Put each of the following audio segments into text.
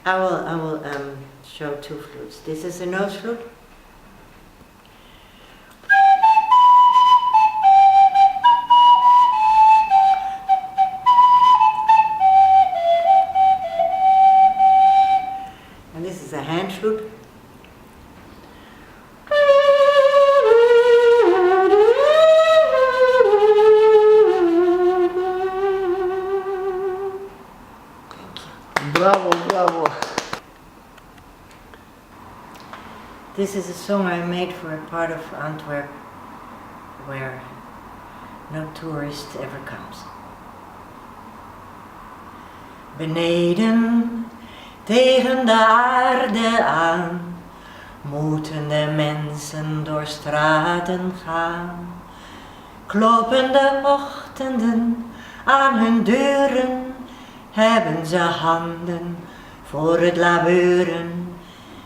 I will show two flutes. This is a nose flute. And this is a hand flute. Bravo, bravo. This is a song I made for a part of Antwerp where no tourist ever comes. Beneden, tegen de aarde aan, moeten de mensen door straten gaan. Kloppen de ochtenden aan hun deuren, hebben ze handen voor het labeuren,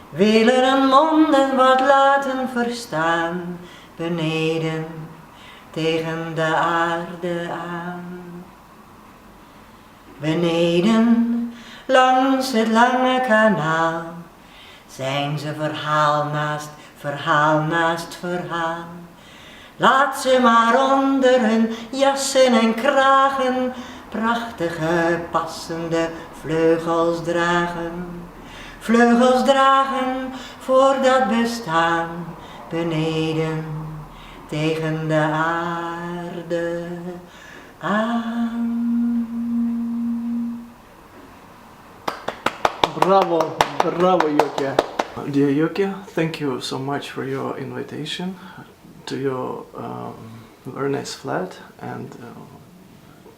willen hun monden wat laten verstaan, beneden tegen de aarde aan. Beneden, langs het lange kanaal, zijn ze verhaal naast verhaal. Laat ze maar onder hun jassen en kragen prachtige passende vleugels dragen voor dat bestaan, beneden tegen de aarde aan. Bravo, bravo, Joke. Dear Joke, thank you so much for your invitation to your very nice flat and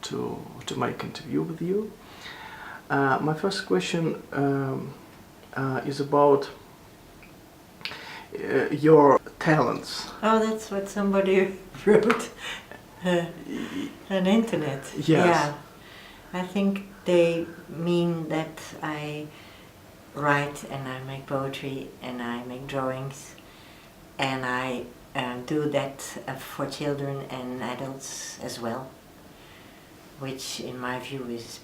to make interview with you. My first question is about your talents. Oh, that's what somebody wrote on internet. Yes. Yeah. I think they mean that I write and I make poetry and I make drawings and I do that for children and adults as well, which in my view is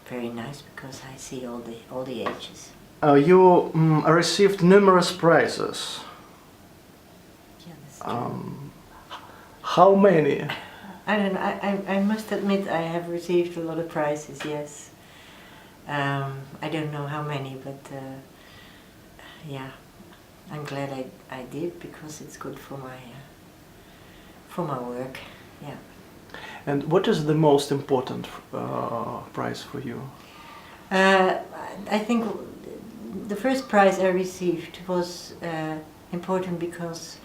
very nice because I see all the ages. You received numerous prizes. Yeah, that's true. How many? I don't know. I must admit I have received a lot of prizes. Yes. I don't know how many, but yeah, I'm glad I did because it's good for my work. Yeah. And what is the most important prize for you? I think the first prize I received was important because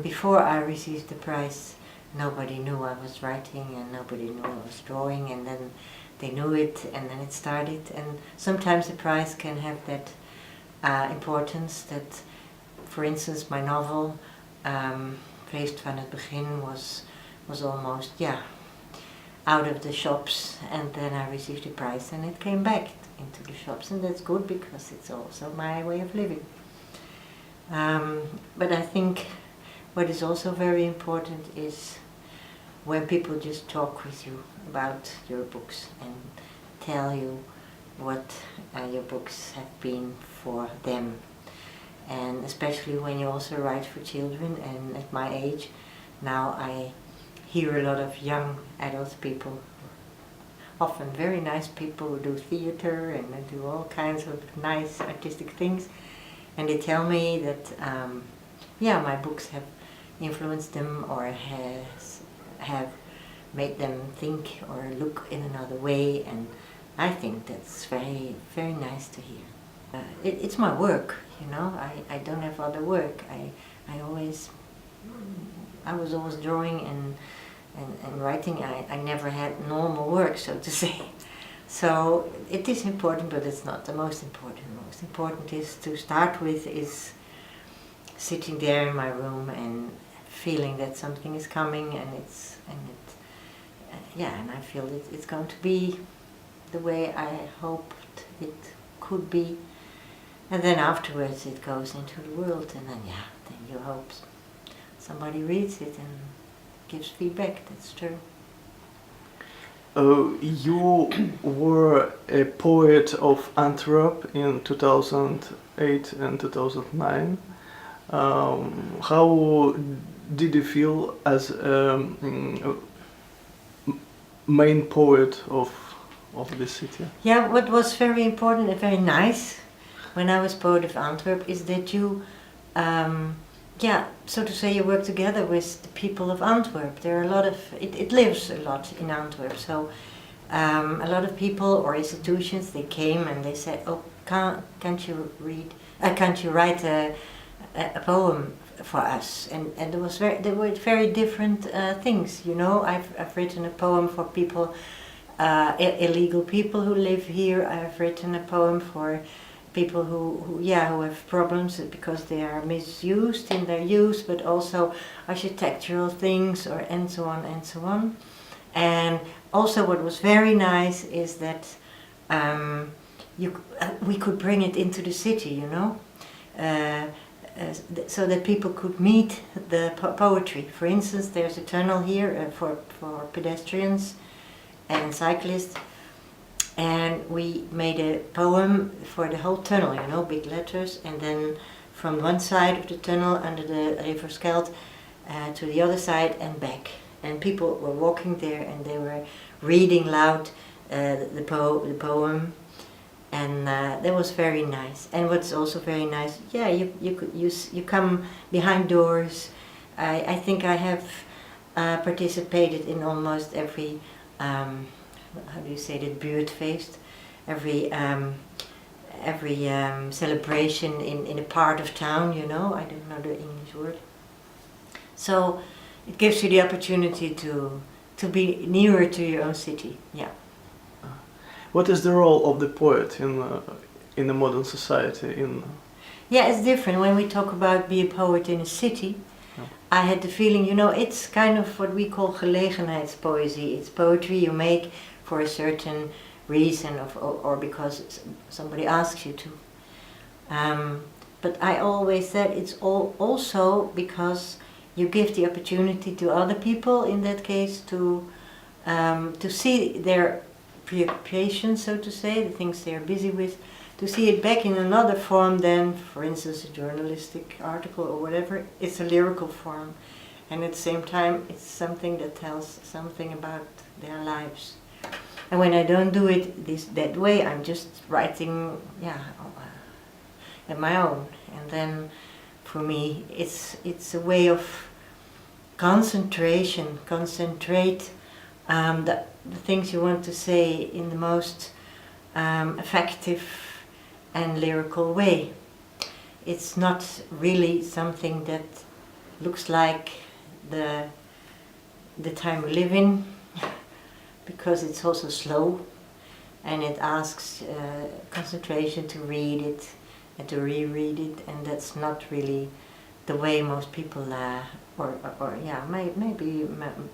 before I received the prize, nobody knew I was writing and nobody knew I was drawing, and then they knew it and then it started. And sometimes a prize can have that importance that, for instance, my novel, Feest van het Begin, was almost, yeah, out of the shops, and then I received a prize and it came back into the shops, and that's good because it's also my way of living. But I think what is also very important is when people just talk with you about your books and tell you what your books have been for them. And especially when you also write for children, and at my age now I hear a lot of young adult people, often very nice people who do theater and do all kinds of nice artistic things, and they tell me that yeah, my books have influenced them or have made them think or look in another way, and I think that's very, very nice to hear. It's my work, you know. I don't have other work. I was always drawing and writing. I never had normal work, so to say. So it is important, but it's not the most important. The most important is to start with is sitting there in my room and feeling that something is coming, and yeah, and I feel it's going to be the way I hoped it could be, and then afterwards it goes into the world, and then yeah, then you hope somebody reads it and gives feedback. That's true. You were a poet of Antwerp in 2008 and 2009. How did you feel as main poet of this city? Yeah, what was very important and very nice when I was poet of Antwerp is that you, so to say, you work together with the people of Antwerp. There are a lot of, it lives a lot in Antwerp, so a lot of people or institutions, they came and they said, oh, can't you write a poem for us? And there were very different things, you know. I've written a poem for people, illegal people who live here. I've written a poem for people who have problems because they are misused in their use, but also architectural things and so on and so on. And also what was very nice is that we could bring it into the city, you know, so that people could meet the poetry. For instance, there's a tunnel here for pedestrians and cyclists, and we made a poem for the whole tunnel, you know, big letters, and then from one side of the tunnel under the river Scheldt to the other side and back. And people were walking there and they were reading loud the poem, and that was very nice. And what's also very nice, you come behind doors. I think I have participated in almost every how do you say that, buurtfeest, every celebration in a part of town, you know. I don't know the English word. So it gives you the opportunity to be nearer to your own city. Yeah. What is the role of the poet in the modern society? Yeah, it's different. When we talk about be a poet in a city, I had the feeling, you know, it's kind of what we call gelegenheidspoëzie. It's poetry you make for a certain reason or because somebody asks you to. But I always said it's also because you give the opportunity to other people, in that case, to see their preoccupations, so to say, the things they are busy with, to see it back in another form than, for instance, a journalistic article or whatever. It's a lyrical form, and at the same time it's something that tells something about their lives. And when I don't do it that way, I'm just writing, at my own. And then, for me, it's a way of concentration. Concentrate the things you want to say in the most effective and lyrical way. It's not really something that looks like the time we live in, because it's also slow and it asks concentration to read it and to reread it, and that's not really the way most people maybe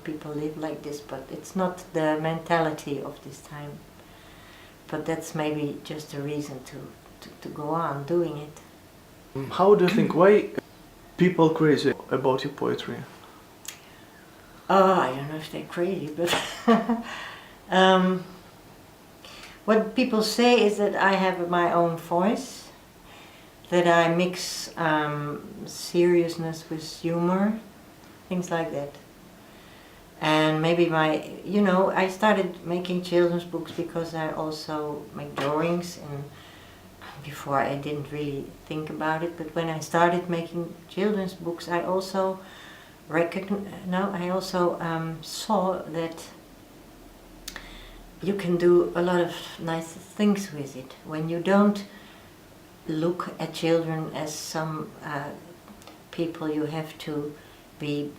people live like this, but it's not the mentality of this time. But that's maybe just a reason to go on doing it. How do you think, why people crazy about your poetry? Oh, I don't know if they're crazy, but what people say is that I have my own voice, that I mix seriousness with humor, things like that. And maybe I started making children's books because I also make drawings, and before I didn't really think about it, but when I started making children's books, I also saw that you can do a lot of nice things with it when you don't look at children as some people you have to be,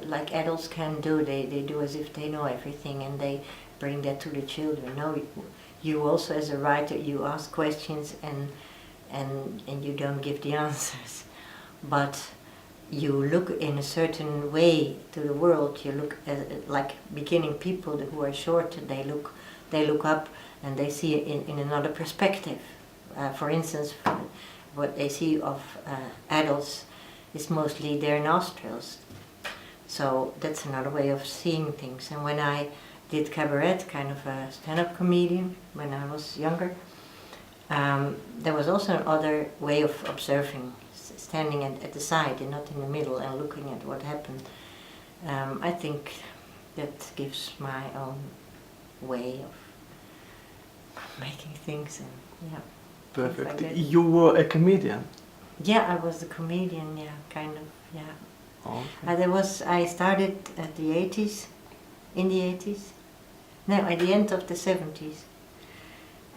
like adults can do. They do as if they know everything and they bring that to the children. No, you also as a writer, you ask questions and you don't give the answers, but you look in a certain way to the world. You look at, like beginning people who are short, they look up and they see it in another perspective. For instance, what they see of adults is mostly their nostrils. So that's another way of seeing things. And when I did cabaret, kind of a stand-up comedian when I was younger. There was also another way of observing, standing at the side and not in the middle and looking at what happened. I think that gives my own way of making things and yeah. Perfect. Like You were a comedian? Yeah, I was a comedian, yeah, kind of, yeah. Okay. I started at the 80s, in the 80s, no, at the end of the 70s.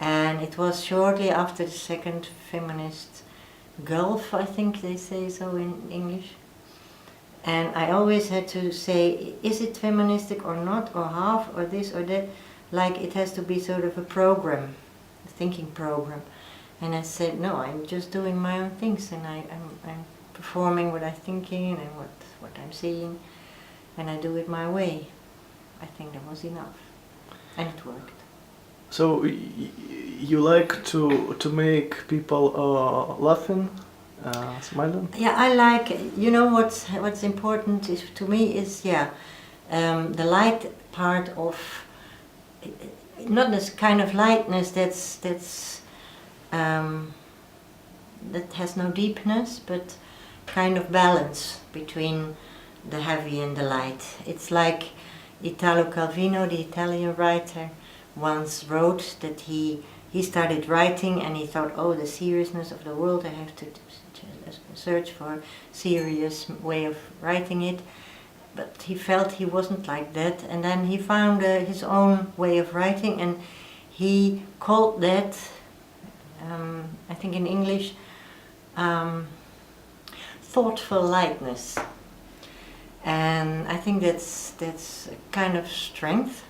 And it was shortly after the second feminist Gulf, I think they say so in English. And I always had to say, is it feministic or not, or half, or this or that? Like it has to be sort of a program, a thinking program. And I said, no, I'm just doing my own things, and I'm performing what I'm thinking and what I'm seeing, and I do it my way. I think that was enough, and it worked. So you like to make people laughing, smiling? Yeah, I like. You know what's important is to me is the light part of not this kind of lightness that has no deepness, but kind of balance between the heavy and the light. It's like Italo Calvino, the Italian writer, once wrote that he started writing and he thought, oh, the seriousness of the world, I have to search for a serious way of writing it. But he felt he wasn't like that, and then he found his own way of writing, and he called that, I think in English, thoughtful lightness. And I think that's a kind of strength.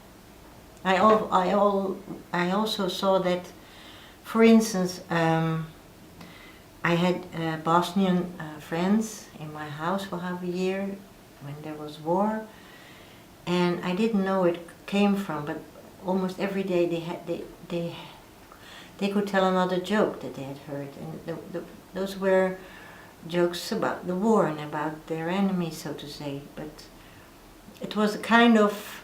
I also saw that, for instance, I had Bosnian friends in my house for half a year when there was war, and I didn't know it came from, but almost every day they could tell another joke that they had heard, and those were jokes about the war and about their enemies, so to say. But it was a kind of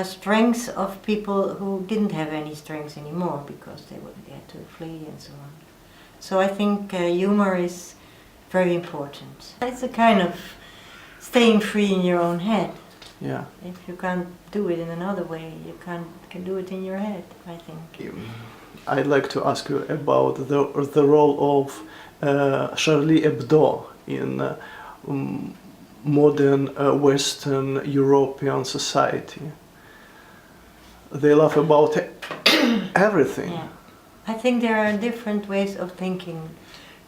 strength of people who didn't have any strength anymore because they had to flee and so on. So I think humor is very important. It's a kind of staying free in your own head. Yeah. If you can't do it in another way, you can do it in your head, I think. I'd like to ask you about the role of Charlie Hebdo in modern Western European society. They laugh about everything. Yeah. I think there are different ways of thinking.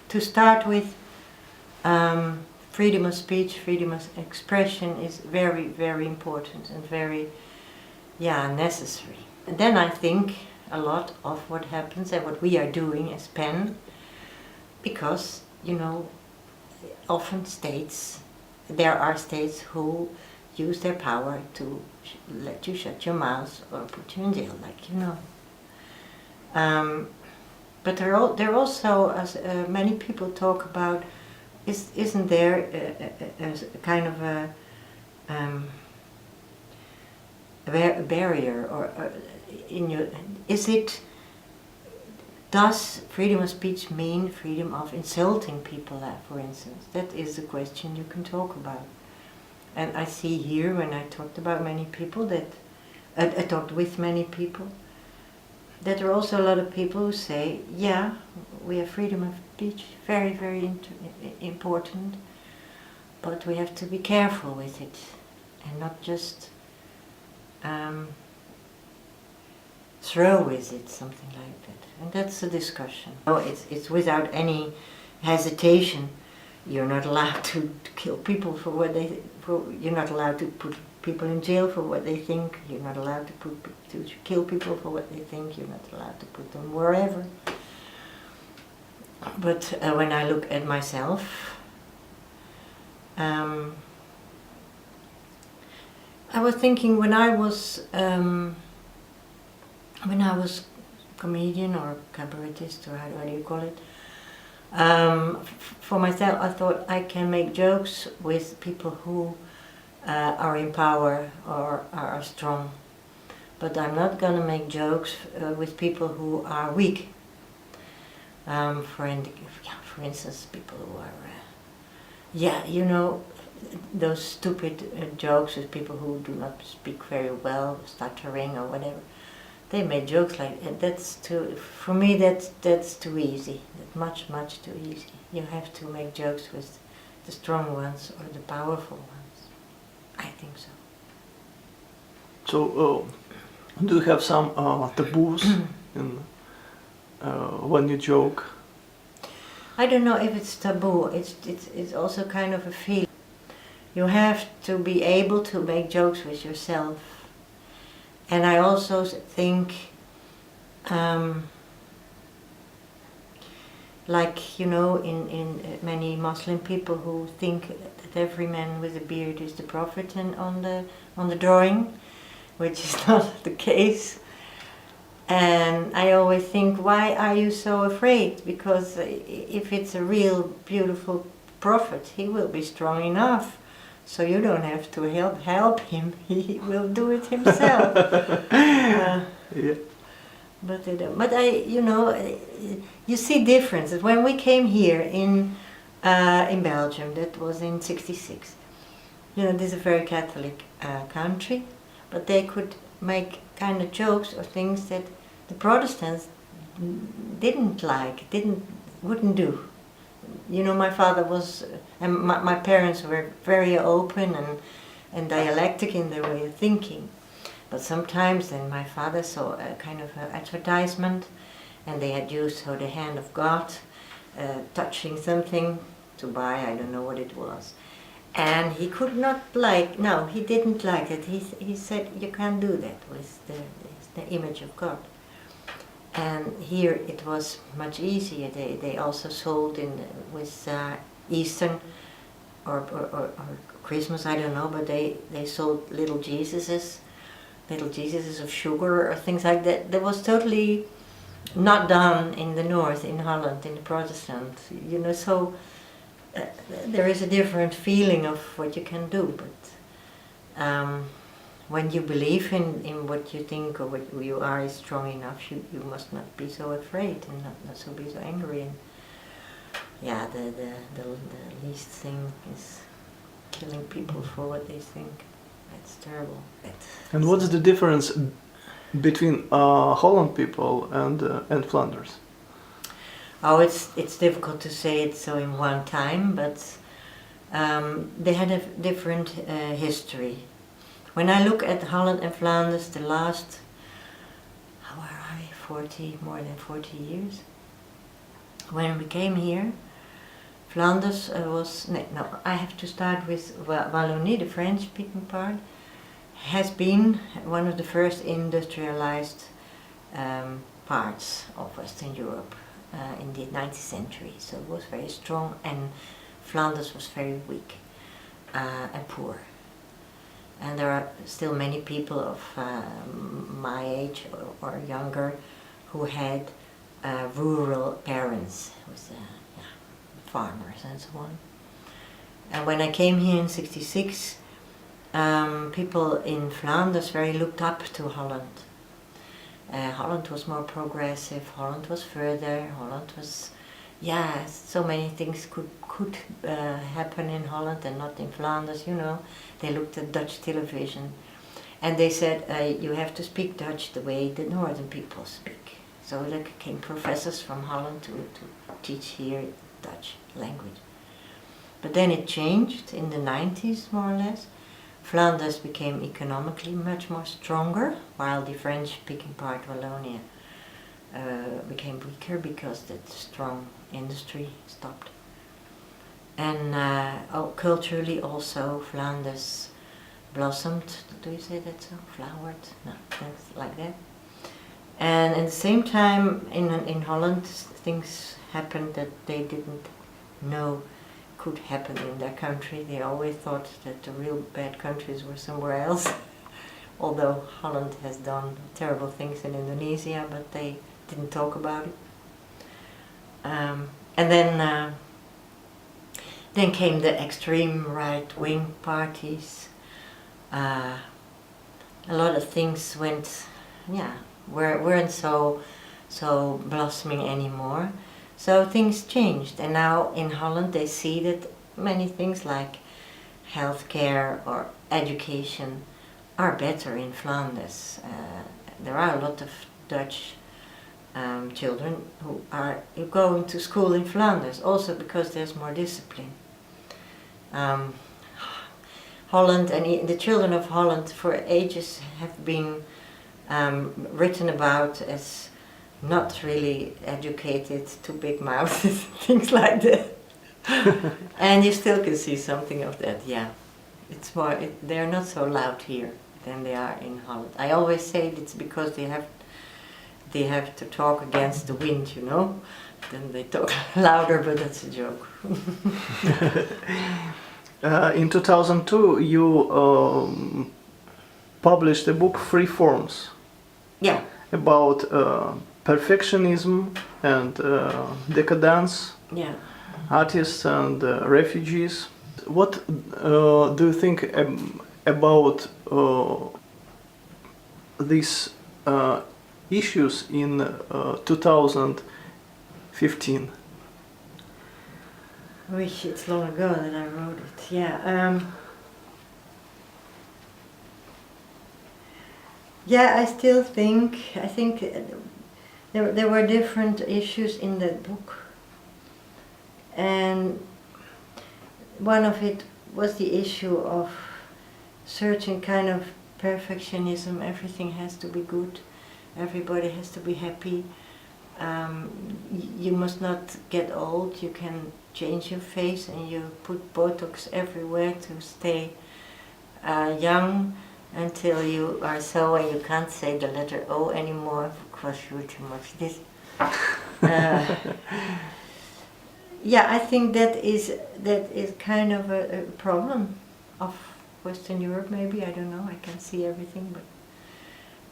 To start with, freedom of speech, freedom of expression is very, very important and very, necessary. And then I think a lot of what happens and what we are doing as P.E.N, because, often there are states who use their power to let you shut your mouth or put you in jail, but there are also, as many people talk about, isn't there a kind of a barrier, or does freedom of speech mean freedom of insulting people, for instance? That is a question you can talk about. And I see here, when I talked about many people, that I talked with many people, that there are also a lot of people who say, yeah, we have freedom of speech, very, very important, but we have to be careful with it and not just throw with it, something like that. And that's a discussion. Oh, it's without any hesitation. You're not allowed to kill people for what they. You're not allowed to put people in jail for what they think. You're not allowed to kill people for what they think. You're not allowed to put them wherever. But when I look at myself, I was thinking when I was comedian or cabaretist, or how do you call it? For myself, I thought I can make jokes with people who are in power or are strong. but I'm not gonna make jokes with people who are weak. For instance, people who are, you know, those stupid jokes with people who do not speak very well, stuttering or whatever. They made jokes like that's too. For me, that's too easy. That's much too easy. You have to make jokes with the strong ones or the powerful ones. I think so. So, do you have some taboos in, when you joke? I don't know if it's taboo. It's also kind of a feeling. You have to be able to make jokes with yourself. And I also think, like, you know, in many Muslim people who think that every man with a beard is the prophet on the drawing, which is not the case. And I always think, why are you so afraid? Because if it's a real beautiful prophet, he will be strong enough. So you don't have to help him, he will do it himself. Yeah. But you know, you see differences. When we came here in Belgium, that was in '66. You know, this is a very Catholic country, but they could make kind of jokes or things that the Protestants didn't like, wouldn't do. You know, my father was, and my parents were very open and dialectic in their way of thinking. But sometimes then my father saw a kind of an advertisement, and they had used the hand of God touching something to buy, I don't know what it was. And he could not he didn't like it. He said, you can't do that with the image of God. And here it was much easier. They also sold with Easter or Christmas, I don't know, but they sold little Jesuses of sugar or things like that. That was totally not done in the north, in Holland, in the Protestant. You know, so there is a different feeling of what you can do, but when you believe in what you think or what you are is strong enough, you must not be so afraid and not so be so angry. And yeah, the least thing is killing people for what they think. That's terrible. And what's the difference between Holland people and Flanders? Oh, it's difficult to say it so in one time, but they had a different history. When I look at Holland and Flanders, the last, where are we, more than 40 years? When we came here, Flanders was, no, I have to start with Wallonie, the French-speaking part, has been one of the first industrialized parts of Western Europe in the 19th century. So it was very strong, and Flanders was very weak and poor. And there are still many people of my age or younger who had rural parents with farmers and so on. And when I came here in '66, people in Flanders very looked up to Holland. Holland was more progressive, Holland was further, Holland was, so many things could happen in Holland and not in Flanders, you know. They looked at Dutch television and they said, you have to speak Dutch the way the northern people speak. So there came professors from Holland to teach here Dutch language. But then it changed in the 90s, more or less. Flanders became economically much more stronger, while the French-speaking part, Wallonia, became weaker because that strong industry stopped. And culturally also, Flanders blossomed. Do you say that so? Flowered? No, that's like that. And at the same time, in Holland, things happened that they didn't know could happen in their country. They always thought that the real bad countries were somewhere else. Although Holland has done terrible things in Indonesia, but they didn't talk about it. And then came the extreme right-wing parties, a lot of things weren't so blossoming anymore. So things changed, and now in Holland they see that many things like healthcare or education are better in Flanders. There are a lot of Dutch children who are going to school in Flanders, also because there's more discipline. Holland and the children of Holland for ages have been written about as not really educated, too big mouthed, things like that. And you still can see something of that, yeah. It's more, they're not so loud here than they are in Holland. I always say it's because they have to talk against the wind, you know. Then they talk louder, but that's a joke. In 2002, you published a book, Free Forms. Yeah. About perfectionism and decadence, yeah. artists and refugees. What do you think about these issues in 2015? I wish it's long ago that I wrote it. Yeah. Yeah, I think there were different issues in that book, and one of it was the issue of certain kind of perfectionism. Everything has to be good, everybody has to be happy. You must not get old, you can change your face and you put Botox everywhere to stay young until you are so and you can't say the letter O anymore because you're too much this. Yeah, I think that is kind of a problem of Western Europe, maybe, I don't know, I can't see everything, but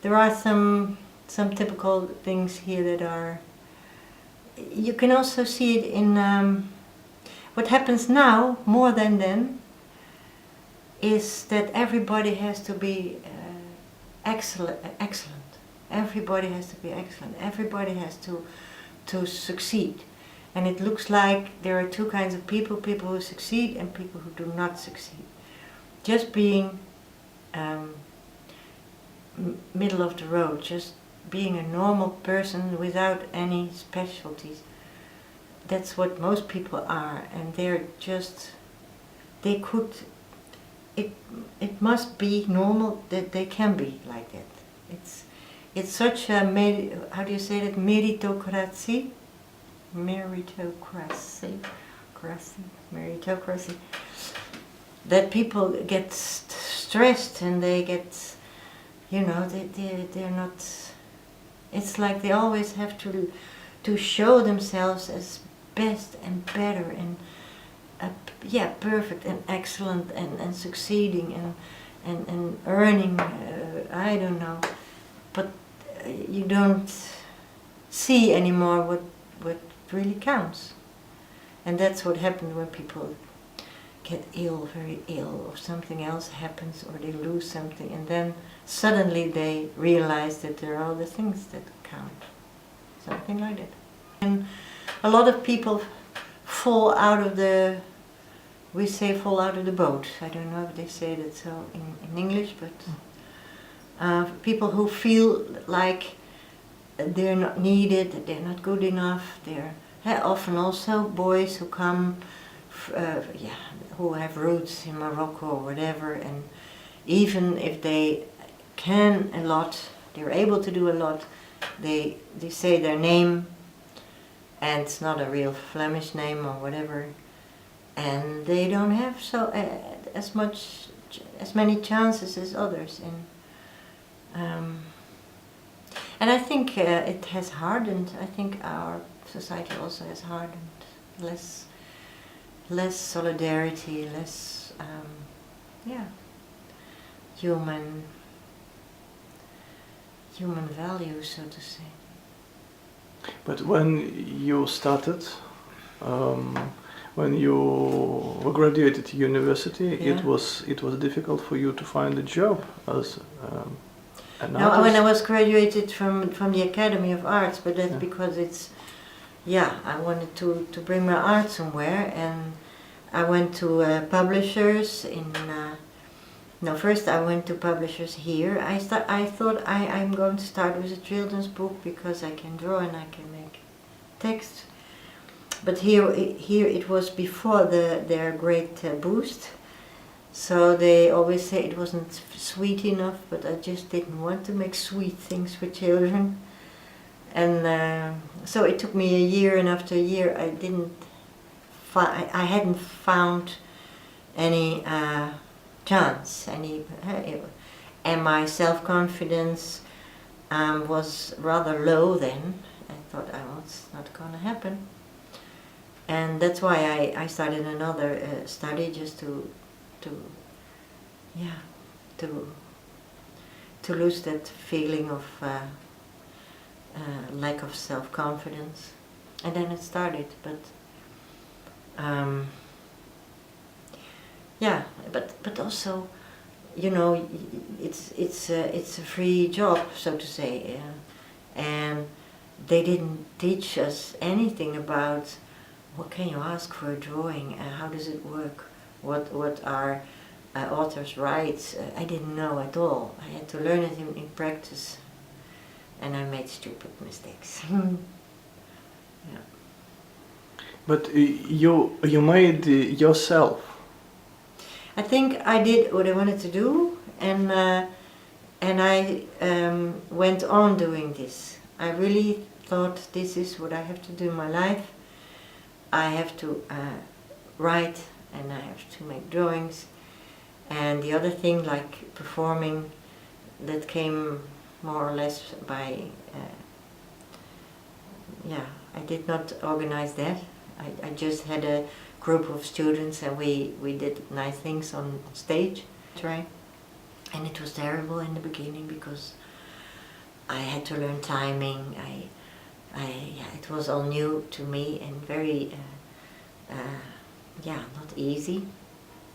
there are some typical things here that are, you can also see it in what happens now more than then is that everybody has to be excellent. Everybody has to be excellent. Everybody has to succeed. And it looks like there are two kinds of people who succeed and people who do not succeed. Just being middle of the road, just being a normal person without any specialties. That's what most people are, and it must be normal that they can be like that. It's such a, how do you say that, meritocracy, that people get stressed and they get, they're not, it's like they always have to show themselves as best and better and perfect and excellent and succeeding and earning, I don't know, but you don't see anymore what really counts. And that's what happened when people get ill, very ill, or something else happens, or they lose something, and then suddenly they realize that there are other things that count. Something like that. And a lot of people fall out of the, we say fall out of the boat. I don't know if they say that so in English, but people who feel like they're not needed, they're not good enough, they're often also boys who come, who have roots in Morocco or whatever, and even if they can a lot, they're able to do a lot, they say their name, and it's not a real Flemish name or whatever, and they don't have as many chances as others. And I think it has hardened. I think our society also has hardened. Less solidarity, less human values, so to say. But when you started, when you graduated university, Yeah. it was difficult for you to find a job as an No, artist? when I was graduated from the Academy of Arts, but that's Yeah. because it's, yeah, I wanted to bring my art somewhere, and I went to publishers in, no, first I went to publishers here. I thought I'm going to start with a children's book because I can draw and I can make text. But here it was before their great boost. So they always say it wasn't sweet enough, but I just didn't want to make sweet things for children. And so it took me a year, and after a year I hadn't found any chance, and my self-confidence was rather low then. I thought, oh, it's not going to happen. And that's why I started another study, just to lose that feeling of lack of self-confidence, and then it started. But yeah, but also, you know, it's a free job, so to say, and they didn't teach us anything about what can you ask for a drawing, how does it work, what are authors' rights. I didn't know at all. I had to learn it in practice, and I made stupid mistakes. Yeah. But you made yourself. I think I did what I wanted to do, and I went on doing this. I really thought, this is what I have to do in my life. I have to write, and I have to make drawings, and the other thing, like performing, that came more or less by, yeah, I did not organize that. I just had a group of students, and we did nice things on stage, right? And it was terrible in the beginning because I had to learn timing. Yeah, it was all new to me and very, yeah, not easy.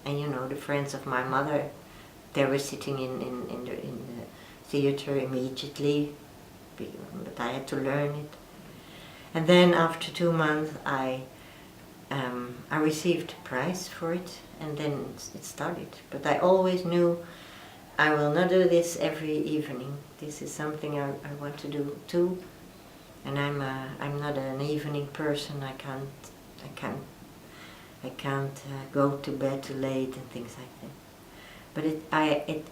And you know, the friends of my mother, they were sitting in the theater immediately, but I had to learn it. And then after 2 months, I received a prize for it, and then it started. But I always knew I will not do this every evening. This is something I want to do too. And I'm not an evening person. I can't go to bed too late and things like that. But I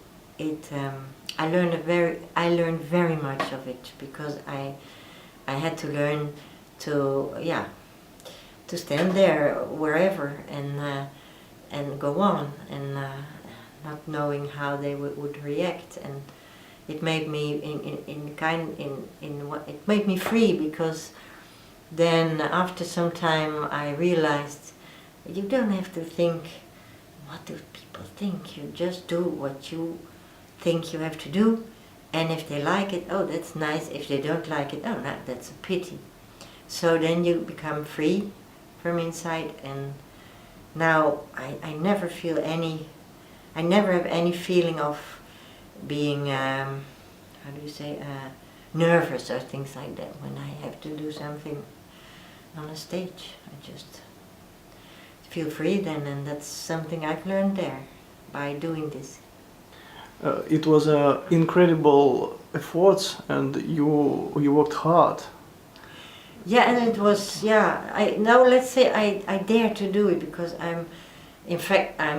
learned very much of it, because I had to learn to stand there wherever and go on, and not knowing how they would react. And it made me it made me free, because then after some time I realized you don't have to think what do people think. You just do what you think you have to do, and if they like it, oh, that's nice. If they don't like it, oh, no, that's a pity. So then you become free from inside, and now I never feel I never have any feeling of being, how do you say, nervous or things like that when I have to do something on a stage. I just feel free then, and that's something I've learned there by doing this. It was incredible efforts, and you worked hard. Yeah, and it was, yeah, now let's say I dare to do it, because I'm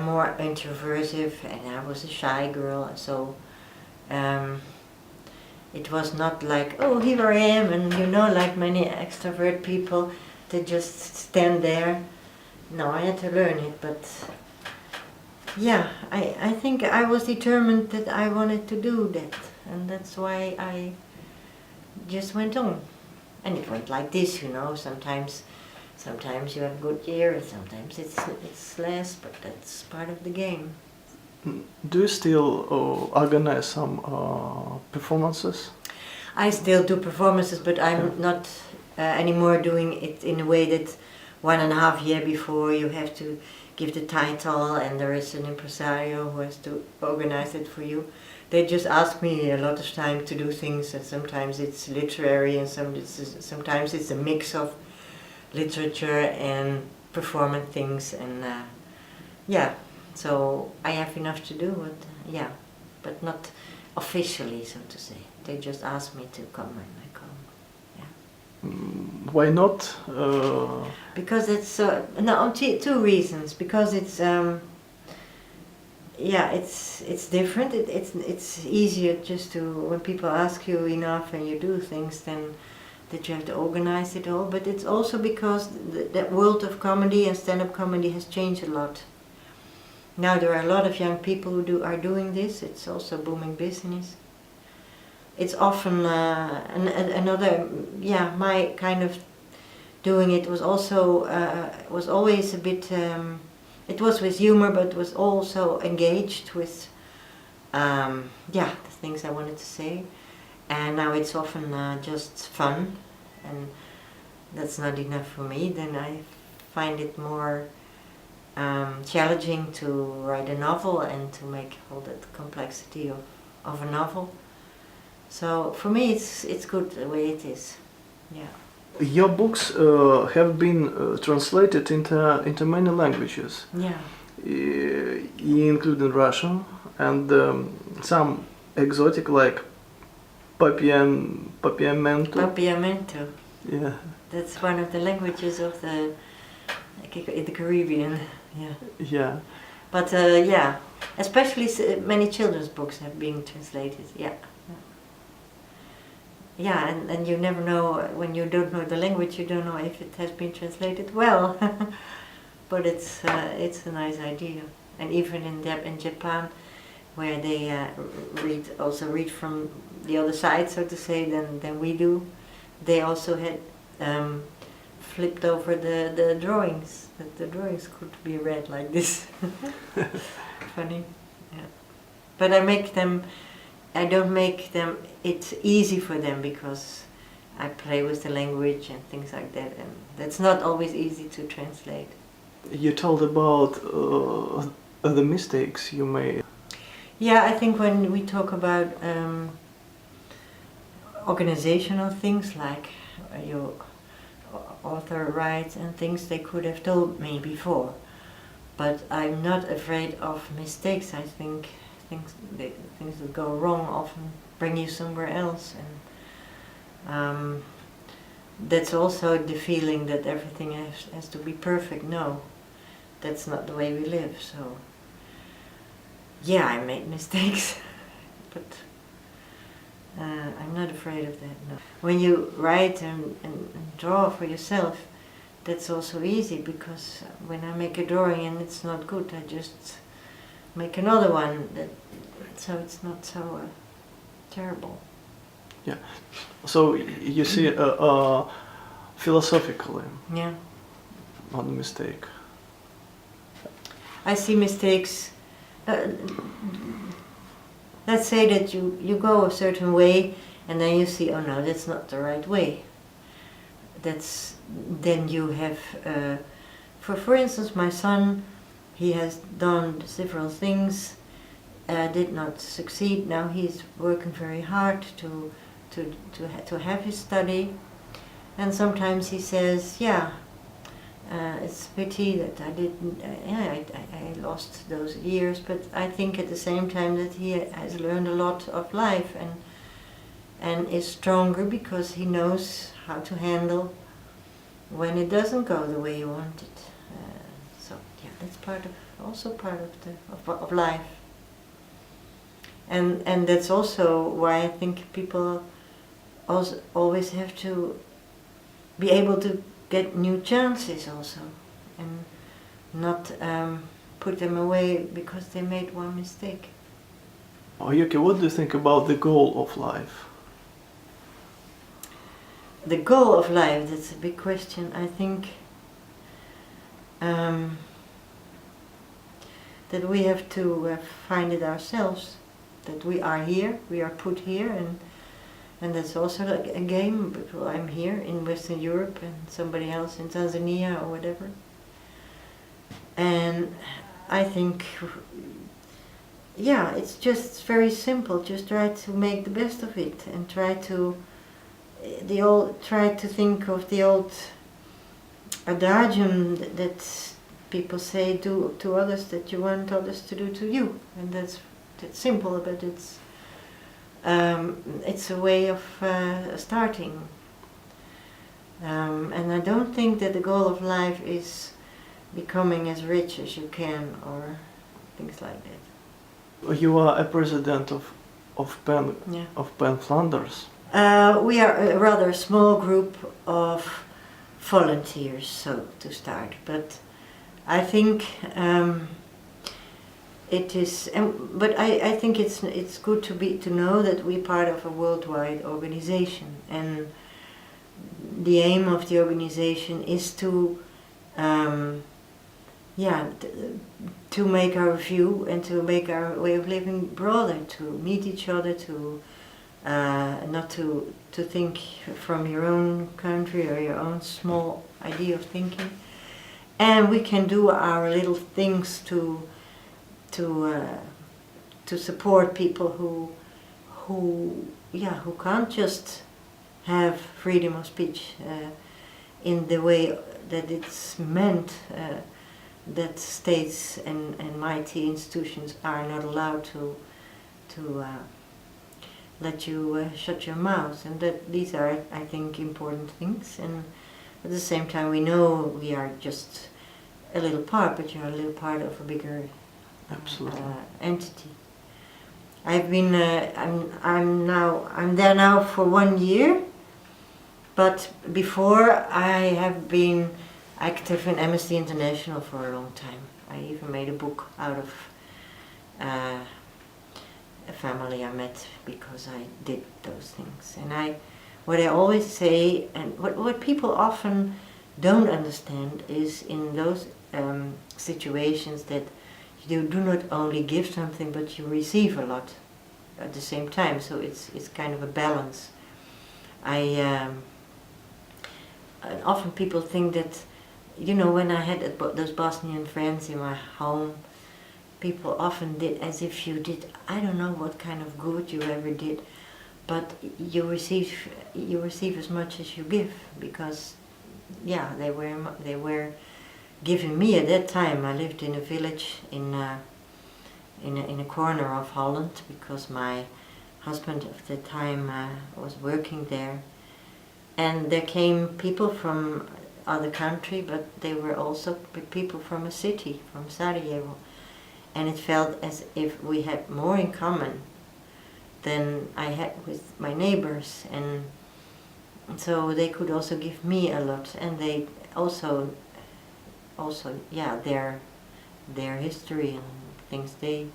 more introverted, and I was a shy girl, so it was not like, oh, here I am, and you know, like many extrovert people, they just stand there. No, I had to learn it, but yeah, I think I was determined that I wanted to do that, and that's why I just went on. And it went like this, you know, sometimes you have a good year, and sometimes it's less, but that's part of the game. Do you still organize some performances? I still do performances, but I'm not anymore doing it in a way that 1.5 years before you have to give the title, and there is an impresario who has to organize it for you. They just ask me a lot of time to do things, and sometimes it's literary, and sometimes it's a mix of literature and performance things, and yeah, so I have enough to do, but yeah, but not officially, so to say. They just ask me to come, and I come. Why not? Because it's no, two reasons. Because it's yeah, it's different. It's easier just to, when people ask you enough and you do things, then that you have to organize it all. But it's also because the world of comedy and stand-up comedy has changed a lot. Now there are a lot of young people who are doing this. It's also a booming business. It's often another, yeah, my kind of doing it was also, was always a bit, it was with humor, but was also engaged with, yeah, the things I wanted to say. And now it's often just fun, and that's not enough for me. Then I find it more challenging to write a novel and to make all that complexity of a novel. So for me it's good the way it is, yeah. Your books have been translated into many languages. Yeah. Including Russian and some exotic like P.E.N. Papiamento. Yeah. That's one of the languages of the Caribbean. Yeah. Yeah. But yeah, especially many children's books have been translated. Yeah. Yeah, and you never know, when you don't know the language, you don't know if it has been translated well. But it's a nice idea. And even in Japan, where they read from the other side, so to say, than we do, they also had flipped over the drawings, that the drawings could be read like this. Funny, yeah. But I don't make them, it's easy for them because I play with the language and things like that, and that's not always easy to translate. You told about the mistakes you made. Yeah, I think when we talk about organizational things like your author rights and things, they could have told me before. But I'm not afraid of mistakes. I think things that go wrong often bring you somewhere else, and that's also the feeling that everything has to be perfect. No, that's not the way we live. So yeah, I made mistakes, but I'm not afraid of that. No. When you write and draw for yourself, that's also easy, because when I make a drawing and it's not good, I just make another one, so it's not so terrible. Yeah. So you see philosophically, yeah, on the mistake. I see mistakes. Let's say that you go a certain way, and then you see, oh no, that's not the right way. Then you have, for instance, my son, he has done several things, did not succeed. Now he's working very hard to have his study, and sometimes he says, yeah, it's a pity that I didn't, I lost those years, but I think at the same time that he has learned a lot of life, and is stronger because he knows how to handle when it doesn't go the way you want it. So yeah, that's also part of life. And that's also why I think people also always have to be able to get new chances also, and not put them away because they made one mistake. Yuki, what do you think about the goal of life? The goal of life, that's a big question. I think that we have to find it ourselves, that we are here, we are put here, And that's also like a game, because I'm here in Western Europe and somebody else in Tanzania or whatever. And I think, yeah, it's just very simple. Just try to make the best of it and try to think of the old adagium that people say, do to others that you want others to do to you. And that's simple, but it's a way of starting. And I don't think that the goal of life is becoming as rich as you can or things like that. You are a president of P.E.N. Yeah. of P.E.N. Flanders. We are a rather small group of volunteers, so to start. But I think it is. But I think it's good to know that we're part of a worldwide organization, and the aim of the organization is to make our view and to make our way of living broader, to meet each other, to not to think from your own country or your own small idea of thinking, and we can do our little things to support people who can't just have freedom of speech in the way that it's meant. That states and mighty institutions are not allowed to let you shut your mouth, and that these are, I think, important things. And at the same time, we know we are just a little part, but you're a little part of a bigger entity. I've been I'm there now for 1 year, but before I have been active in Amnesty International for a long time. I even made a book out of a family I met because I did those things. And what I always say, and what people often don't understand, is in those situations that you do not only give something, but you receive a lot at the same time. So it's kind of a balance. And often people think that, you know, when I had those Bosnian friends in my home, people often did as if you did, I don't know what kind of good you ever did, but you receive as much as you give, because, yeah, they were giving me at that time. I lived in a village in a corner of Holland, because my husband at the time was working there, and there came people from other country, but they were also people from a city, from Sarajevo, and it felt as if we had more in common than I had with my neighbors, and so they could also give me a lot, and they also their history and things they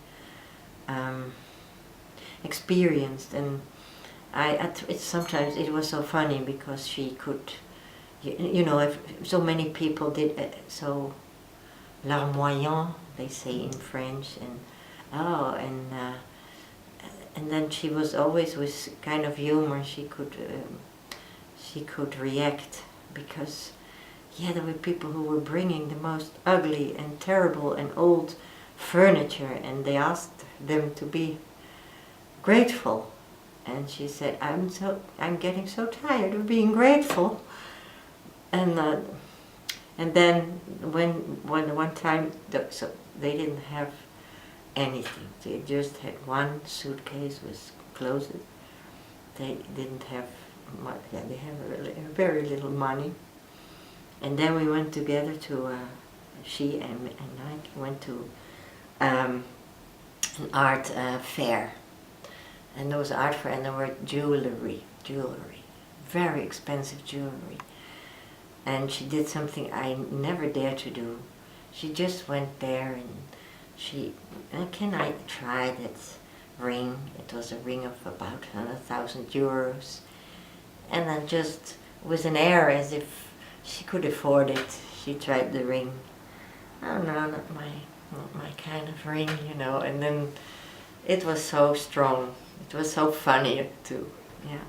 experienced. And sometimes it was so funny, because she could, you know, if so many people did so larmoyant, they say in French, and then she was always with kind of humor. She could react, because there were people who were bringing the most ugly and terrible and old furniture, and they asked them to be grateful, and she said, I'm getting so tired of being grateful. And then when one time, so they didn't have anything. They just had one suitcase with clothes. They didn't have much. Yeah, they had very little money. And then we went together to, she and I went to an art fair. And there was an art fair, and there were jewelry, very expensive jewelry. And she did something I never dared to do. She just went there and can I try that ring? It was a ring of about 100,000 euros. And then just with an air as if she could afford it, she tried the ring. Oh no, not my kind of ring, you know. And then it was so strong. It was so funny too, yeah.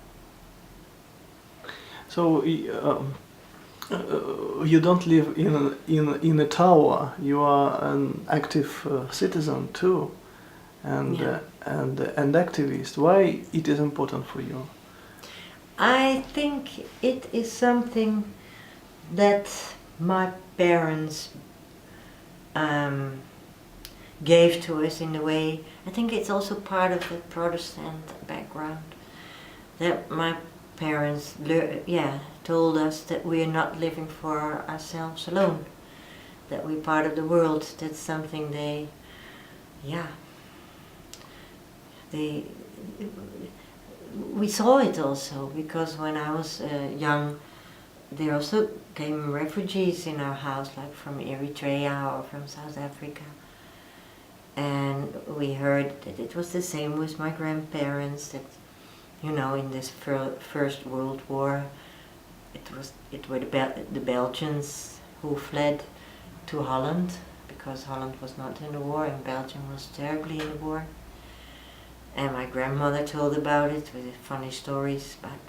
So you don't live in a tower. You are an active citizen too, and Yeah. And activist. Why it is important for you? I think it is something that my parents gave to us in a way. I think it's also part of the Protestant background that my parents told us that we are not living for ourselves alone, that we're part of the world. That's something they we saw it also, because when I was young, there also came refugees in our house, like from Eritrea or from South Africa. And we heard that it was the same with my grandparents, that, you know, in this First World War, it were the Belgians who fled to Holland, because Holland was not in the war and Belgium was terribly in the war. And my grandmother told about it with funny stories about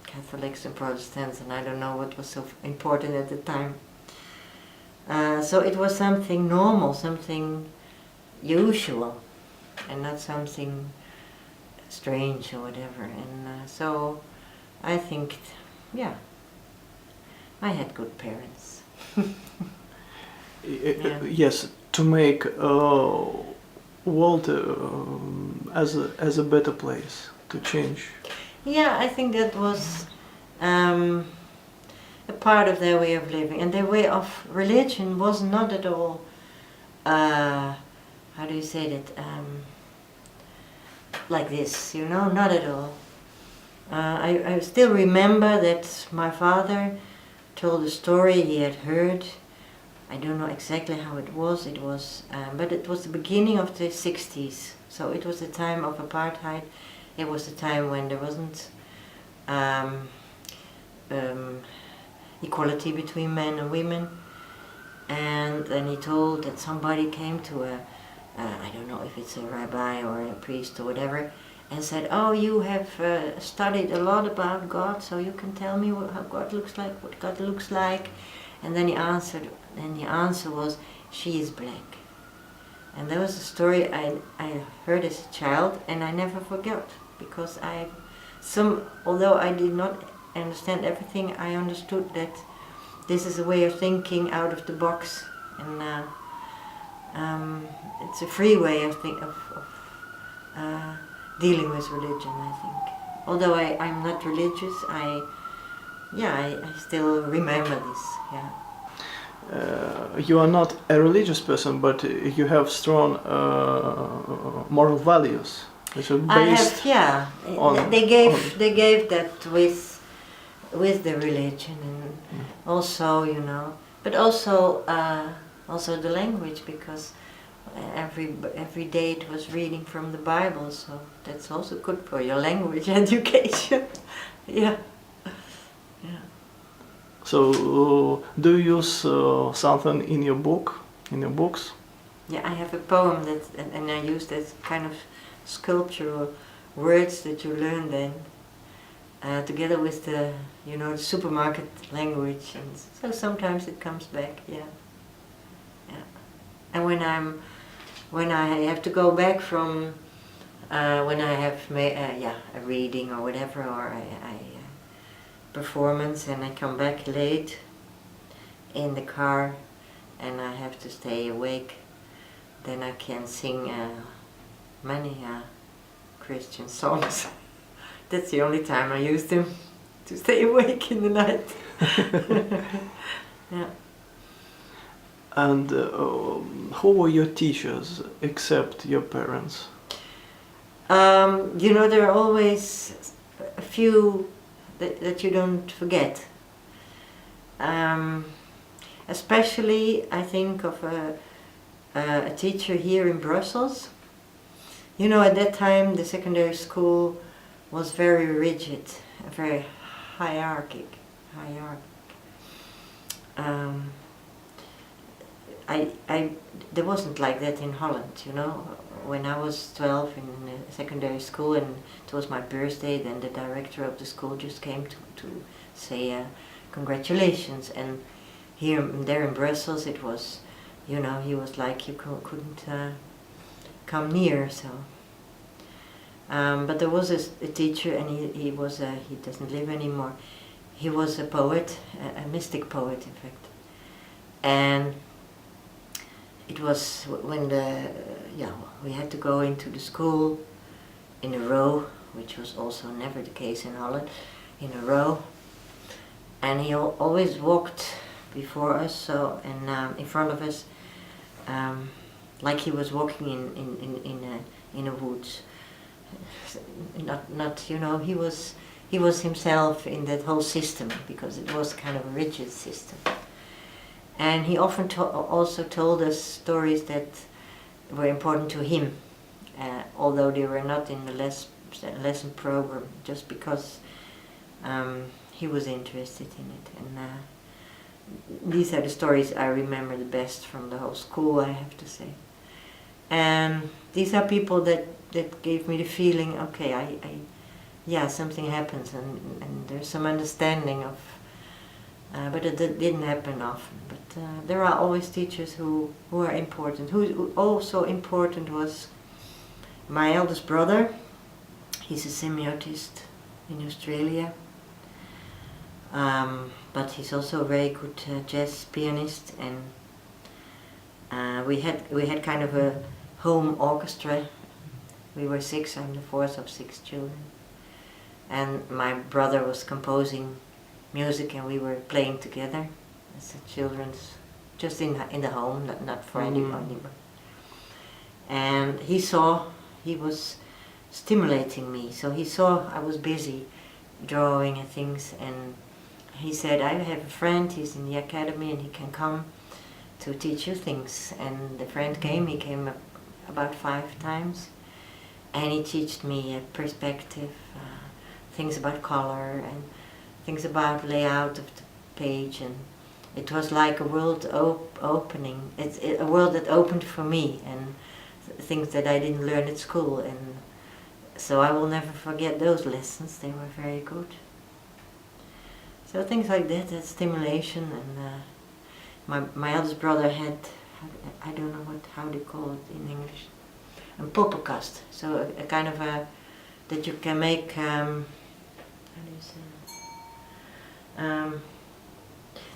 Catholics and Protestants, and I don't know what was so important at the time. So it was something normal, something usual, and not something strange or whatever. And so I think, I had good parents. Yeah. Yes, to make world as a better place, to change. Yeah, I think that was a part of their way of living, and their way of religion was not at all, how do you say that, like this, you know, not at all. I still remember that my father told a story he had heard. I don't know exactly how it was, but it was the beginning of the 60s, so it was the time of apartheid. It was the time when there wasn't equality between men and women. And then he told that somebody came to I don't know if it's a rabbi or a priest or whatever, and said, "Oh, you have studied a lot about God, so you can tell me how God looks like, what God looks like." And then the answer was, "She is black." And that was a story I heard as a child, and I never forgot, because although I did not understand everything, I understood that this is a way of thinking out of the box, and it's a free way of dealing with religion, I think. Although I'm not religious, I still remember this, yeah. You are not a religious person, but you have strong moral values. Which are based on, they gave that with the religion, and also, you know, but also the language, because every day it was reading from the Bible, so that's also good for your language education. Yeah. So, do you use something in your books? Yeah, I have a poem and I use that kind of sculptural words that you learn then, together with the supermarket language, and so sometimes it comes back. Yeah. And when I have to go back from when I have a reading or whatever, or a performance, and I come back late in the car and I have to stay awake, then I can sing many Christian songs. That's the only time I use them, to stay awake in the night. Yeah. And who were your teachers, except your parents? There are always a few that you don't forget. Especially, I think of a teacher here in Brussels. You know, at that time the secondary school was very rigid, very hierarchic. there wasn't like that in Holland, you know. When I was 12 in secondary school and it was my birthday, then the director of the school just came to say congratulations. And here and there in Brussels it was, you know, he was like you couldn't come near. So, but there was a teacher, and he doesn't live anymore. He was a poet, a mystic poet, in fact. And it was when we had to go into the school in a row, which was also never the case in Holland, in a row. And he always walked before us, so and in front of us, like he was walking in a woods. Not you know, he was himself in that whole system, because it was kind of a rigid system. And he often also told us stories that were important to him, although they were not in the lesson program, just because he was interested in it. And these are the stories I remember the best from the whole school, I have to say. And these are people that gave me the feeling, okay, yeah, something happens, and there's some understanding of. But it didn't happen often. But there are always teachers who are important. Who also important was my eldest brother. He's a semiotist in Australia. But he's also a very good jazz pianist, and we had kind of a home orchestra. We were 6. I'm the 4th of 6 children, and my brother was composing music, and we were playing together as a children's, just in the home, not for anybody. And he was stimulating me, so he saw I was busy drawing and things, and he said, I have a friend, he's in the academy and he can come to teach you things. And the friend came, he came about 5 times, and he taught me perspective, things about color and things about layout of the page, and it was like a world opening. It's a world that opened for me, and things that I didn't learn at school, and so I will never forget those lessons. They were very good. So things like that stimulation. And my eldest brother had, I don't know how they call it in English, a poppenkast. So a kind of that you can make. How do you say?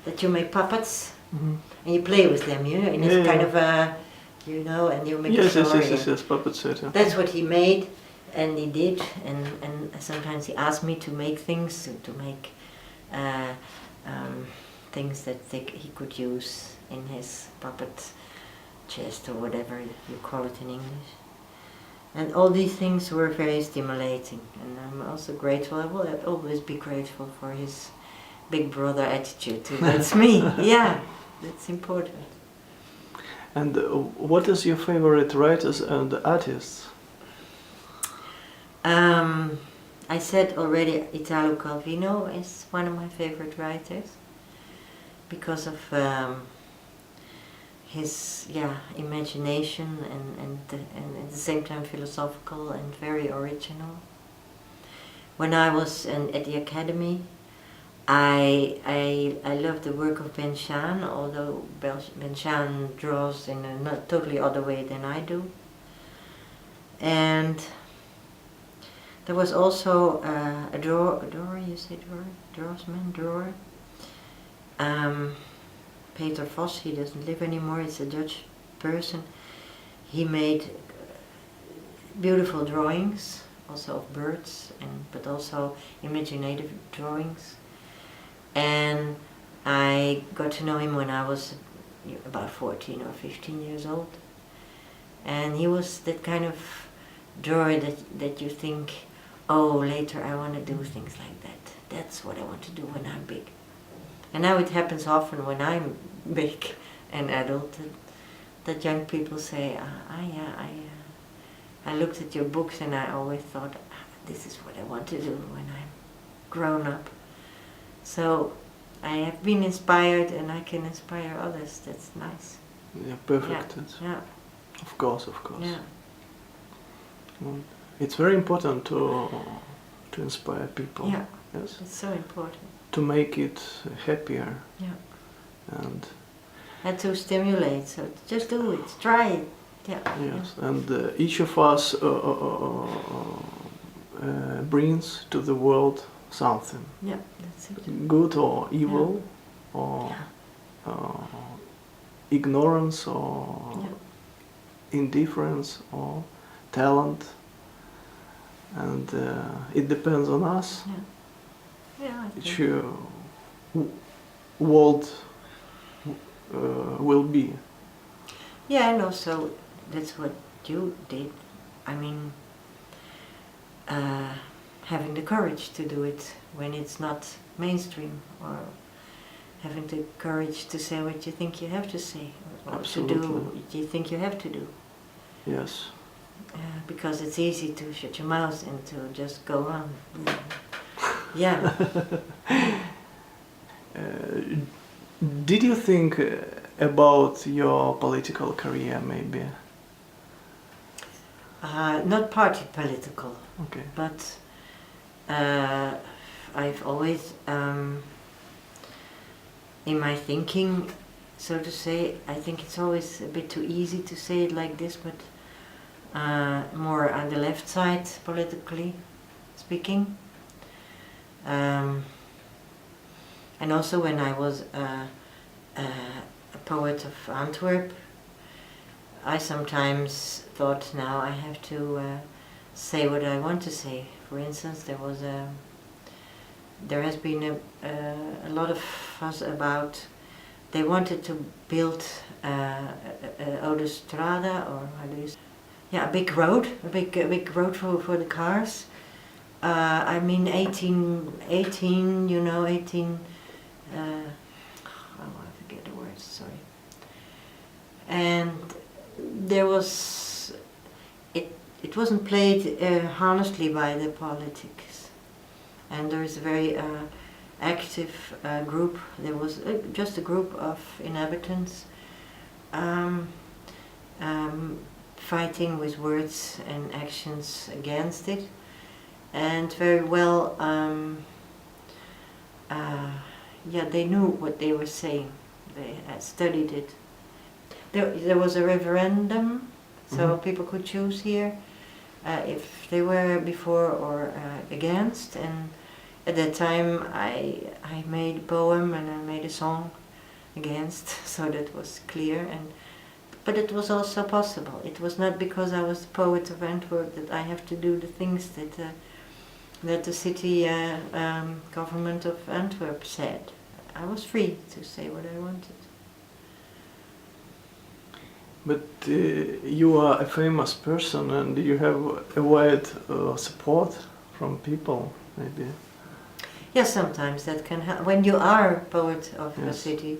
That you make puppets, and you play with them, you know, and it's kind of you know, and you make a story. Yes, puppet set. Yeah. That's what he made, and he did, and sometimes he asked me to make things, to make things that he could use in his puppet chest or whatever you call it in English. And all these things were very stimulating, and I'm also grateful. I will always be grateful for his big brother attitude. That's me. Yeah, that's important. And what is your favorite writers and artists? I said already, Italo Calvino is one of my favorite writers because of his imagination and at the same time philosophical and very original. When I was at the academy, I love the work of Ben-Shahn, although Ben-Shahn draws in a not totally other way than I do. And there was also a drawer, you say drawer? Peter Vos, he doesn't live anymore, he's a Dutch person. He made beautiful drawings, also of birds, but also imaginative drawings. And I got to know him when I was about 14 or 15 years old. And he was that kind of drawer that you think, oh, later I want to do things like that. That's what I want to do when I'm big. And now it happens often when I'm big and adult that young people say, I looked at your books and I always thought, this is what I want to do when I'm grown up. So I have been inspired and I can inspire others. That's nice. Yeah, perfect. Yeah. Of course, of course. Yeah. Well, it's very important to inspire people. Yeah. Yes. It's so important. To make it happier. Yeah. And to stimulate. So just do it. Try it. Yeah. yes. Yeah. And each of us brings to the world something. Yeah. That's it. Good or evil, or ignorance, or indifference, or talent, and it depends on us. Yeah, I think. Which world will be. Yeah, and also that's what you did. I mean, having the courage to do it when it's not mainstream, or having the courage to say what you think you have to say, or Absolutely. to do what you think you have to do. Yes. Because it's easy to shut your mouth and to just go on. Yeah. Did you think about your political career, maybe? Not party political. Okay. But I've always, in my thinking, so to say, I think it's always a bit too easy to say it like this, but more on the left side, politically speaking. And also when I was a poet of Antwerp, I sometimes thought, now I have to say what I want to say. For instance, there has been a lot of fuss about, they wanted to build autostrada, or how do you say? Yeah, a big road for the cars. I mean 18, you know, 18, I forget the words, sorry. And there was, it wasn't played honestly by the politics. And there is a very active group, there was just a group of inhabitants fighting with words and actions against it. And very well, they knew what they were saying. They had studied it. There was a referendum, so people could choose here if they were before or against. And at that time, I made a poem and I made a song against, so that was clear. But it was also possible. It was not because I was the poet of Antwerp that I have to do the things that the city government of Antwerp said. I was free to say what I wanted. But you are a famous person and you have a wide support from people, maybe. Yes, sometimes that can happen. When you are a poet of a city,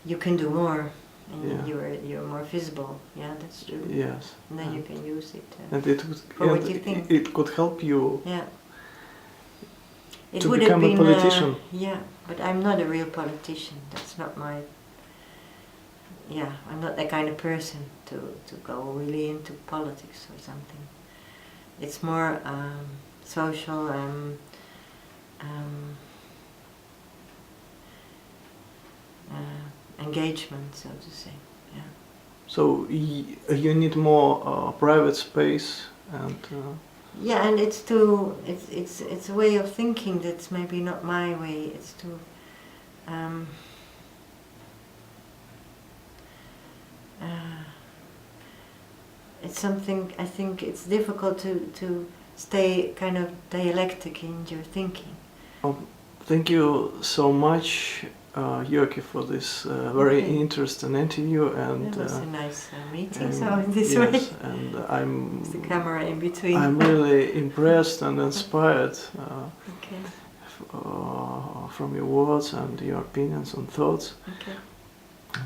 you can do more, and you're more visible. Yeah, that's true. Yes. And then you can use it and it for what you think. It could help you. Yeah. It to would become have been, a politician. Yeah, but I'm not a real politician. That's not my. Yeah, I'm not that kind of person to go really into politics or something. It's more social engagement, so to say. Yeah. So you need more private space and. Yeah, and it's a way of thinking that's maybe not my way. It's to. It's something, I think it's difficult to stay kind of dialectic in your thinking. Thank you so much, Jyrki, for this very interesting interview. And it was a nice meeting, so in this way. And I'm. There's the camera in between. I'm really impressed and inspired from your words and your opinions and thoughts. Okay.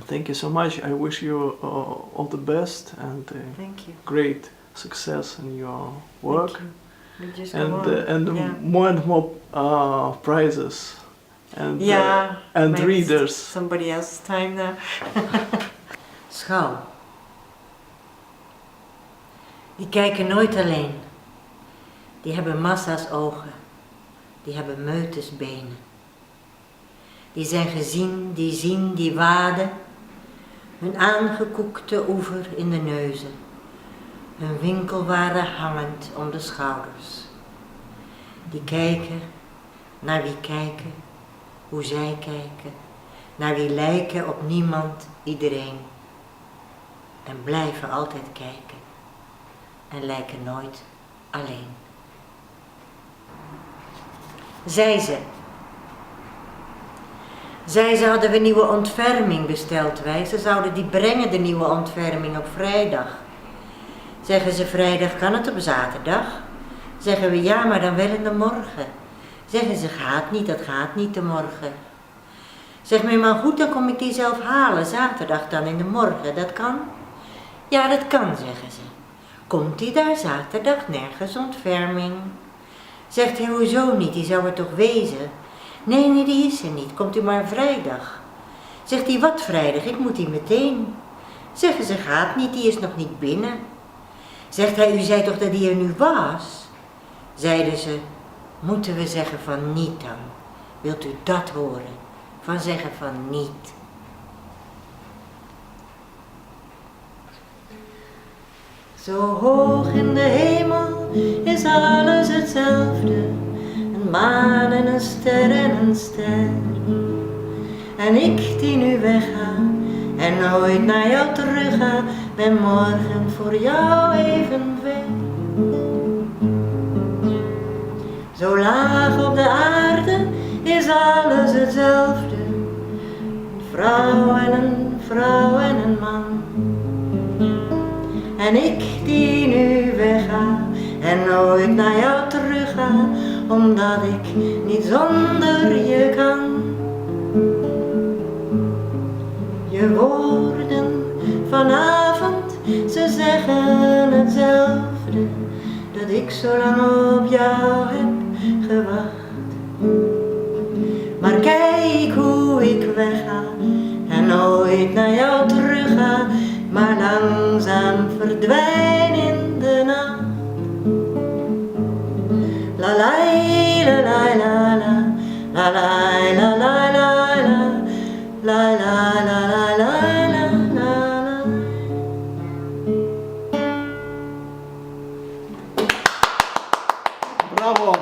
Thank you so much. I wish you all the best and Thank you. Great success in your work. Thank you. We just More and more prizes and maybe readers. Somebody else's time now. Schouw. Die kijken nooit alleen. Die hebben massa's ogen. Die hebben meutes benen. Die zijn gezien, die zien, die waden. Hun aangekoekte oever in de neuzen. Hun winkelwaren hangend om de schouders. Die kijken naar wie kijken, hoe zij kijken. Naar wie lijken op niemand, iedereen. En blijven altijd kijken. En lijken nooit alleen. Zei ze hadden we nieuwe ontferming besteld wij. Ze zouden die brengen, de nieuwe ontferming, op vrijdag. Zeggen ze vrijdag, kan het op zaterdag? Zeggen we ja, maar dan wel in de morgen. Zeggen ze gaat niet, dat gaat niet de morgen. Zeg maar, maar goed, dan kom ik die zelf halen, zaterdag dan in de morgen, dat kan? Ja, dat kan, zeggen ze. Komt die daar zaterdag, nergens ontferming? Zegt hij, hoezo niet, die zou er toch wezen? Nee, die is er niet, komt u maar vrijdag. Zegt hij, wat vrijdag, ik moet die meteen. Zeggen ze, gaat niet, die is nog niet binnen. Zegt hij, u zei toch dat die er nu was? Zeiden ze, moeten we zeggen van niet dan? Wilt u dat horen? Van zeggen van niet. Zo hoog in de hemel is alles hetzelfde. Een maan en een ster en een ster. En ik die nu wegga en nooit naar jou terug ga, ben morgen voor jou even ver. Zo laag op de aarde is alles hetzelfde. Een vrouw en een man. En ik die nu wegga en nooit naar jou terug ga, omdat ik niet zonder je kan. Je woorden vanavond, ze zeggen hetzelfde, dat ik zo lang op jou heb gewacht. Maar kijk hoe ik wegga en nooit naar jou terug ga, maar langzaam verdwijn in de nacht. La la la la la la la la la la la la la la la la. Bravo!